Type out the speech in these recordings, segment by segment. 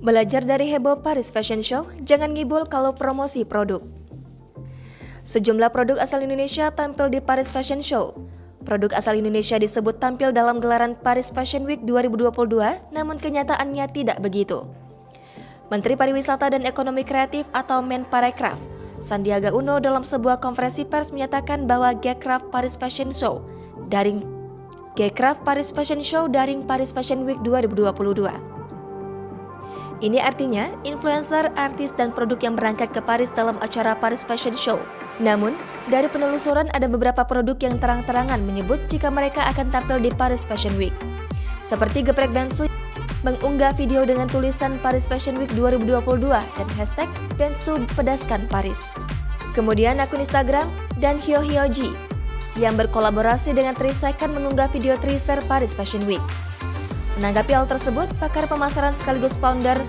Belajar dari heboh Paris Fashion Show, jangan ngibul kalau promosi produk. Sejumlah produk asal Indonesia tampil di Paris Fashion Show. Produk asal Indonesia disebut tampil dalam gelaran Paris Fashion Week 2022, namun kenyataannya tidak begitu. Menteri Pariwisata dan Ekonomi Kreatif atau Menparekraf, Sandiaga Uno dalam sebuah konferensi pers menyatakan bahwa Gcraft Paris Fashion Show daring Paris Fashion Week 2022. Ini artinya influencer, artis, dan produk yang berangkat ke Paris dalam acara Paris Fashion Show. Namun, dari penelusuran ada beberapa produk yang terang-terangan menyebut jika mereka akan tampil di Paris Fashion Week. Seperti geprek Bensu mengunggah video dengan tulisan Paris Fashion Week 2022 dan hashtag Bensu pedaskan Paris. Kemudian akun Instagram dan Hyohyoji yang berkolaborasi dengan Trisecond mengunggah video teaser Paris Fashion Week. Menanggapi hal tersebut, pakar pemasaran sekaligus founder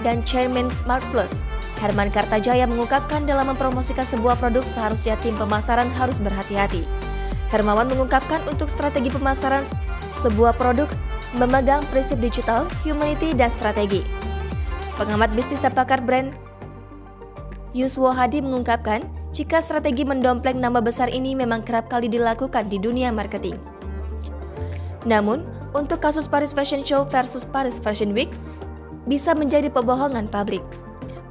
dan chairman Mark Plus, Herman Kartajaya mengungkapkan dalam mempromosikan sebuah produk seharusnya tim pemasaran harus berhati-hati. Hermawan mengungkapkan untuk strategi pemasaran sebuah produk memegang prinsip digital, humanity, dan strategi. Pengamat bisnis dan pakar brand Yuswo Hadi mengungkapkan jika strategi mendompleng nama besar ini memang kerap kali dilakukan di dunia marketing. Namun, untuk kasus Paris Fashion Show versus Paris Fashion Week bisa menjadi pembohongan publik.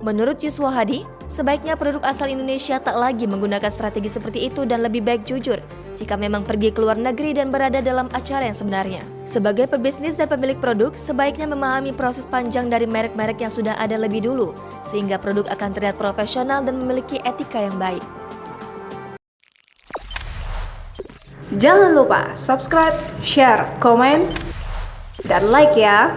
Menurut Yuswo Hadi, sebaiknya produk asal Indonesia tak lagi menggunakan strategi seperti itu dan lebih baik jujur jika memang pergi ke luar negeri dan berada dalam acara yang sebenarnya. Sebagai pebisnis dan pemilik produk, sebaiknya memahami proses panjang dari merek-merek yang sudah ada lebih dulu, sehingga produk akan terlihat profesional dan memiliki etika yang baik. Jangan lupa subscribe, share, komen, dan like ya!